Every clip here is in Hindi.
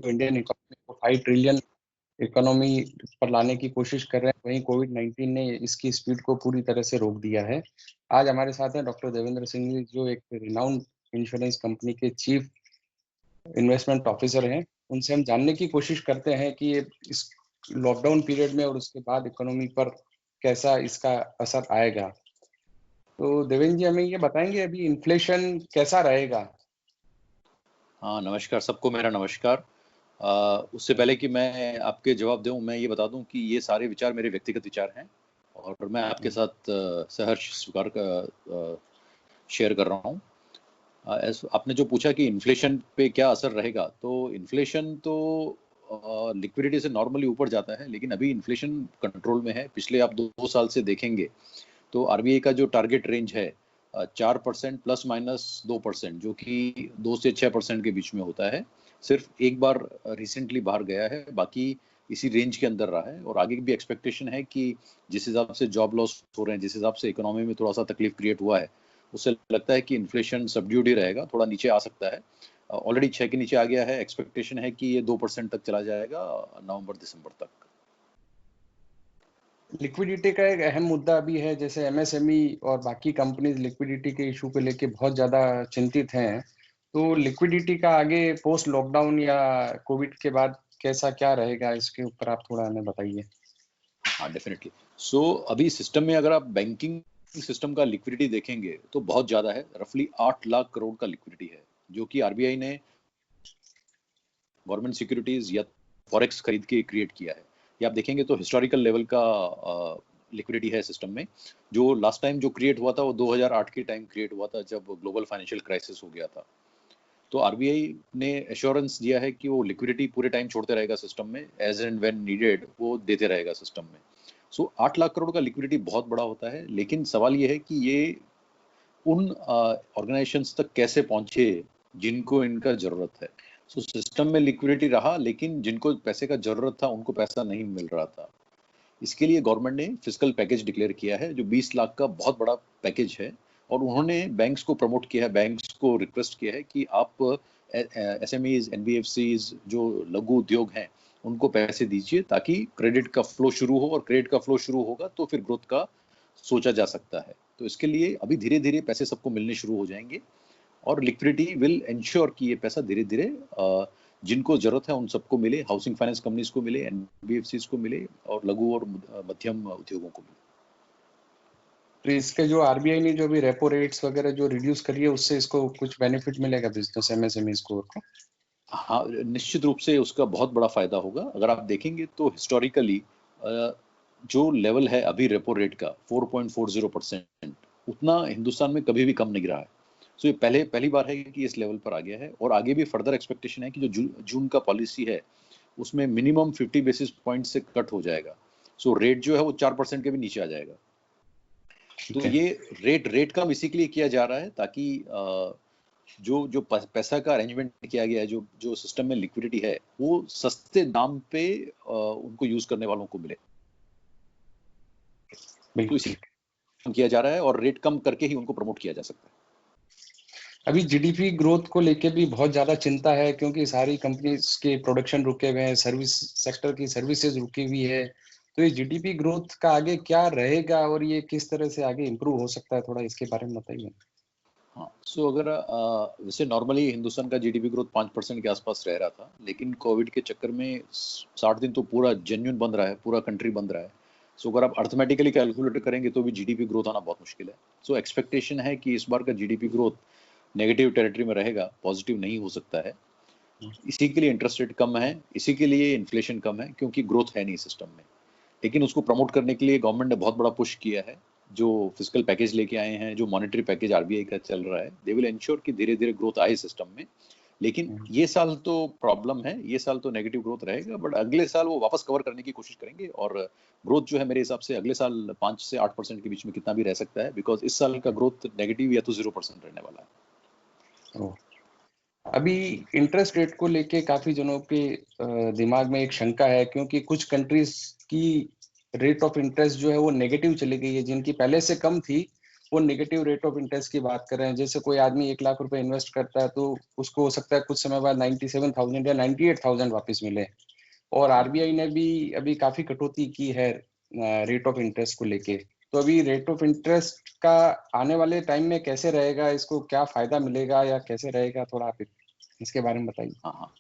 को इंडियन इकोनॉमी को 5 ट्रिलियन इकोनॉमी पर लाने की कोशिश कर रहे हैं, वहीं कोविड-19 ने इसकी स्पीड को पूरी तरह से रोक दिया है। आज हमारे साथ हैं डॉक्टर देवेंद्र सिंह जी, जो एक रिनाउंड इंश्योरेंस कंपनी के चीफ इन्वेस्टमेंट ऑफिसर हैं। उनसे हम जानने की कोशिश करते हैं कि ये इस लॉकडाउन पीरियड में और उसके बाद इकोनॉमी पर कैसा इसका असर आएगा। तो देवेंद्र जी, हमें ये बताएंगे अभी इन्फ्लेशन कैसा रहेगा? हाँ, नमस्कार सबको, मेरा नमस्कार। उससे पहले कि मैं आपके जवाब दूं, मैं ये बता दूं कि ये सारे विचार मेरे व्यक्तिगत विचार हैं और मैं आपके साथ सहर्ष स्वीकार शेयर कर रहा हूँ। आपने जो पूछा कि इन्फ्लेशन पे क्या असर रहेगा, तो इन्फ्लेशन तो लिक्विडिटी से नॉर्मली ऊपर जाता है, लेकिन अभी इन्फ्लेशन कंट्रोल में है। पिछले आप 2 साल से देखेंगे तो आरबीआई का जो टारगेट रेंज है 4% प्लस माइनस 2%, जो कि 2 से 6% के बीच में होता है। सिर्फ एक बार रिसेंटली बाहर गया है, बाकी इसी रेंज के अंदर रहा है। और आगे भी एक्सपेक्टेशन है कि जिस हिसाब से जॉब लॉस हो रहे हैं, जिस हिसाब से इकोनॉमी में थोड़ा सा तकलीफ क्रिएट हुआ है, उससे लगता है कि इन्फ्लेशन सबड्यूड ही रहेगा, थोड़ा नीचे आ सकता है। ऑलरेडी 6 के नीचे आ गया है। एक्सपेक्टेशन है कि ये 2% तक चला जाएगा नवंबर दिसंबर तक। लिक्विडिटी का एक अहम मुद्दा अभी है, जैसे एमएसएमई और बाकी कंपनीज लिक्विडिटी के इशू को लेके बहुत ज्यादा चिंतित हैं। तो लिक्विडिटी का आगे पोस्ट लॉकडाउन या कोविड के बाद कैसा क्या रहेगा, इसके ऊपर आप थोड़ा हमें बताइए। हाँ, डेफिनेटली। सो अभी सिस्टम में अगर आप बैंकिंग सिस्टम का लिक्विडिटी देखेंगे तो बहुत ज्यादा है। रफली 8 लाख करोड़ का लिक्विडिटी है, जो कि आरबीआई ने गवर्नमेंट सिक्योरिटीज या फॉरेक्स खरीद के क्रिएट किया है। ये आप देखेंगे तो हिस्टोरिकल लेवल का लिक्विडिटी है सिस्टम में। जो लास्ट टाइम जो क्रिएट हुआ था वो 2008 के टाइम क्रिएट हुआ था, जब ग्लोबल फाइनेंशियल क्राइसिस हो गया था। तो आरबीआई ने एश्योरेंस दिया है कि वो लिक्विडिटी पूरे टाइम छोड़ते रहेगा सिस्टम में, एज एंड व्हेन नीडेड वो देते रहेगा सिस्टम में। सो 8 लाख करोड़ का लिक्विडिटी बहुत बड़ा होता है, लेकिन सवाल ये है कि ये उन ऑर्गेनाइजेशंस तक कैसे पहुंचे जिनको इनका जरूरत है। सो सिस्टम में लिक्विडिटी रहा, लेकिन जिनको पैसे का जरूरत था उनको पैसा नहीं मिल रहा था। इसके लिए गवर्नमेंट ने फिस्कल पैकेज डिक्लेयर किया है, जो 20 लाख का बहुत बड़ा पैकेज है। और उन्होंने बैंक्स को प्रमोट किया है, बैंक्स को रिक्वेस्ट किया है कि आप एसएमईज, एनबीएफसीज, जो लघु उद्योग हैं, उनको पैसे दीजिए ताकि क्रेडिट का फ्लो शुरू हो। और क्रेडिट का फ्लो शुरू होगा तो फिर ग्रोथ का सोचा जा सकता है। तो इसके लिए अभी धीरे धीरे पैसे सबको मिलने शुरू हो जाएंगे और लिक्विडिटी विल इंश्योर कि ये पैसा धीरे धीरे जिनको जरूरत है उन सबको मिले, हाउसिंग फाइनेंस कंपनीज को मिले, एनबीएफसीज को मिले और लघु और मध्यम उद्योगों को मिले। तो इसके जो आरबीआई ने जो भी रेपो रेट्स वगैरह जो रिड्यूस करी है, उससे इसको कुछ बेनिफिट मिलेगा बिजनेस एमएसएमईज को? हाँ, निश्चित रूप से उसका बहुत बड़ा फायदा होगा। अगर आप देखेंगे तो हिस्टोरिकली जो लेवल है अभी रेपो रेट का 4.40%, उतना हिंदुस्तान में कभी भी कम नहीं रहा है। सो ये पहली बार है कि इस लेवल पर आ गया है। और आगे भी फर्दर एक्सपेक्टेशन है कि जो जून का पॉलिसी है उसमें मिनिमम 50 बेसिस पॉइंट से कट हो जाएगा। सो रेट जो है वो 4% के भी नीचे आ जाएगा। तो ये रेट कम इसी के लिए किया जा रहा है ताकि जो पैसा का अरेंजमेंट किया गया है, जो सिस्टम में लिक्विडिटी है, वो सस्ते दाम पे उनको यूज करने वालों को मिले। तो इसी किया जा रहा है और रेट कम करके ही उनको प्रमोट किया जा सकता है। अभी जीडीपी ग्रोथ को लेके भी बहुत ज्यादा चिंता है, क्योंकि सारी कंपनीज के प्रोडक्शन रुके हुए हैं, सर्विस सेक्टर की सर्विसेज रुकी हुई है। तो ये जीडीपी ग्रोथ का आगे क्या रहेगा और ये किस तरह से आगे इम्प्रूव हो सकता है, थोड़ा इसके बारे में बताइए। हाँ, सो अगर वैसे नॉर्मली हिंदुस्तान का जीडीपी ग्रोथ 5% के आसपास रह रहा था, लेकिन कोविड के चक्कर में 60 दिन तो पूरा जेन्युइन बंद रहा है, पूरा कंट्री बंद रहा है। सो अगर आप अर्थमेटिकली कैलकुलेट करेंगे तो भी जीडीपी ग्रोथ आना बहुत मुश्किल है। सो एक्सपेक्टेशन है कि इस बार का जीडीपी ग्रोथ नेगेटिव टेरिटरी में रहेगा, पॉजिटिव नहीं हो सकता है। इसी के लिए इंटरेस्ट रेट कम है, इसी के लिए इन्फ्लेशन कम है, क्योंकि ग्रोथ है नहीं सिस्टम में। लेकिन उसको प्रमोट करने के लिए गवर्नमेंट ने बहुत बड़ा पुश किया है। जो फिस्कल पैकेज लेके आए हैं, जो मॉनेटरी पैकेज आरबीआई का चल रहा है, दे विल इंश्योर कि धीरे धीरे ग्रोथ आए सिस्टम में। लेकिन ये साल तो प्रॉब्लम है, ये साल तो नेगेटिव ग्रोथ रहेगा, बट अगले साल वो वापस कवर करने की कोशिश करेंगे। और ग्रोथ जो है मेरे हिसाब से अगले साल 5 से 8% के बीच में कितना भी रह सकता है, बिकॉज इस साल का ग्रोथ नेगेटिव या तो 0% रहने वाला है। अभी इंटरेस्ट रेट को लेके काफी जनों के दिमाग में एक शंका है, क्योंकि कुछ कंट्रीज की रेट ऑफ इंटरेस्ट जो है वो नेगेटिव चली गई है, जिनकी पहले से कम थी वो नेगेटिव रेट ऑफ इंटरेस्ट की बात कर रहे हैं। जैसे कोई आदमी 1 लाख रुपए इन्वेस्ट करता है तो उसको हो सकता है कुछ समय बाद 97,000 या 98,000 वापस मिले। और आरबीआई ने भी अभी काफी कटौती की है रेट ऑफ इंटरेस्ट को लेके। तो अभी रेट ऑफ इंटरेस्ट का आने वाले टाइम में कैसे रहेगा, इसको क्या फायदा मिलेगा या कैसे रहेगा, थोड़ा आप इसके बारे में बताइए। हाँ हाँ।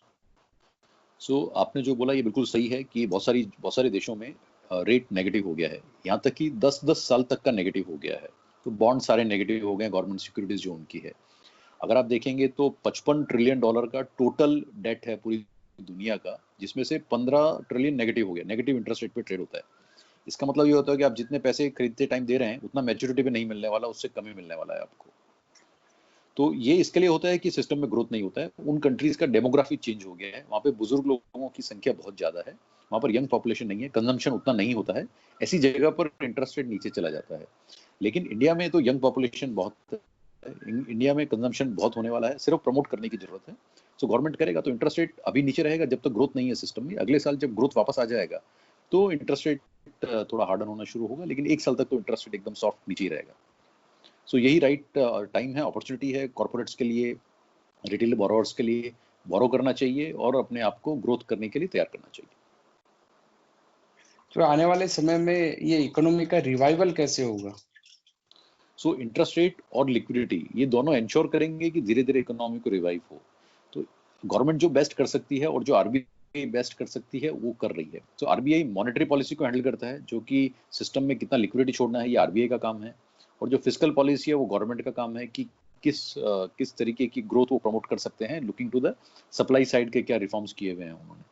सो आपने जो बोला ये बिल्कुल सही है कि बहुत सारे देशों में रेट नेगेटिव हो गया है, यहाँ तक कि 10-10 साल तक का नेगेटिव हो गया है। तो बॉन्ड सारे नेगेटिव हो गए, गवर्नमेंट सिक्योरिटीज जो उनकी है। अगर आप देखेंगे तो $55 ट्रिलियन का टोटल डेट है पूरी दुनिया का, जिसमें से 15 ट्रिलियन नेगेटिव हो गया, नेगेटिव इंटरेस्ट रेट पे ट्रेड होता है। इसका मतलब ये होता है कि आप जितने पैसे खरीदते टाइम दे रहे हैं उतना मैच्योरिटी पे नहीं मिलने वाला, उससे कम ही मिलने वाला है आपको। तो ये इसके लिए होता है कि सिस्टम में ग्रोथ नहीं होता है। उन कंट्रीज का डेमोग्राफी चेंज हो गया है, वहाँ पे बुजुर्ग लोगों की संख्या बहुत ज्यादा है, वहाँ पर यंग पॉपुलेशन नहीं है, कंजम्पशन उतना नहीं होता है। ऐसी जगह पर इंटरेस्ट रेट नीचे चला जाता है। लेकिन इंडिया में तो यंग पॉपुलेशन बहुत है, इंडिया में कंजम्पशन बहुत होने वाला है, सिर्फ प्रमोट करने की जरूरत है। सो गवर्नमेंट करेगा तो इंटरेस्ट रेट अभी नीचे रहेगा जब तक ग्रोथ नहीं है सिस्टम में। अगले साल जब ग्रोथ वापस आ जाएगा तो इंटरेस्ट रेट थोड़ा हार्डन होना शुरू होगा, लेकिन 1 साल तक तो इंटरेस्ट रेट एकदम सॉफ्ट नीचे ही रहेगा। सो यही राइट टाइम है, अपॉर्चुनिटी है कॉर्पोरेट्स के लिए, रिटेल बोरोवर्स के लिए। बोरो करना चाहिए और अपने आप को ग्रोथ करने के लिए तैयार करना चाहिए। तो आने वाले समय में ये इकोनॉमी का रिवाइवल कैसे होगा? सो इंटरेस्ट रेट और लिक्विडिटी ये दोनों इंश्योर करेंगे कि धीरे धीरे इकोनॉमी को रिवाइव हो। तो गवर्नमेंट जो बेस्ट कर सकती है और जो आरबीआई बेस्ट कर सकती है वो कर रही है। तो आरबीआई मॉनेटरी पॉलिसी को हैंडल करता है, जो कि सिस्टम में कितना लिक्विडिटी छोड़ना है ये आरबीआई का काम है। और जो फिस्कल पॉलिसी है वो गवर्नमेंट का काम है कि किस तरीके की ग्रोथ वो प्रमोट कर सकते हैं, looking to the supply side के क्या रिफॉर्म्स किए हुए हैं उन्होंने।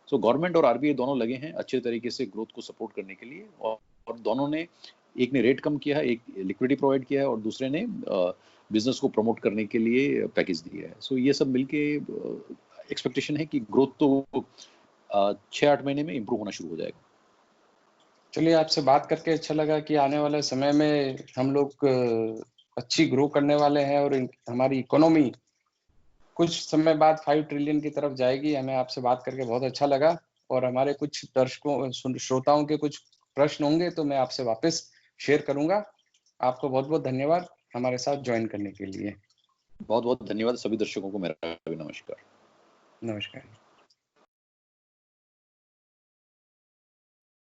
सो गवर्नमेंट और आरबीआई दोनों लगे हैं अच्छे तरीके से ग्रोथ को सपोर्ट करने के लिए। और दोनों ने, एक ने रेट कम किया है, एक लिक्विडिटी प्रोवाइड किया है, और दूसरे ने बिजनेस को प्रमोट करने के लिए पैकेज दिया है। सो ये सब मिलके एक्सपेक्टेशन है कि ग्रोथ तो 6-8 महीने में इंप्रूव होना शुरू हो जाएगा। चलिए, आपसे बात करके अच्छा लगा कि आने वाले समय में हम लोग अच्छी ग्रो करने वाले हैं और हमारी इकोनॉमी कुछ समय बाद 5 ट्रिलियन की तरफ जाएगी। हमें आपसे बात करके बहुत अच्छा लगा। और हमारे कुछ दर्शकों श्रोताओं के कुछ प्रश्न होंगे तो मैं आपसे वापस शेयर करूंगा। आपको बहुत बहुत धन्यवाद हमारे साथ ज्वाइन करने के लिए। बहुत बहुत धन्यवाद सभी दर्शकों को, मेरा भी नमस्कार। नमस्कार।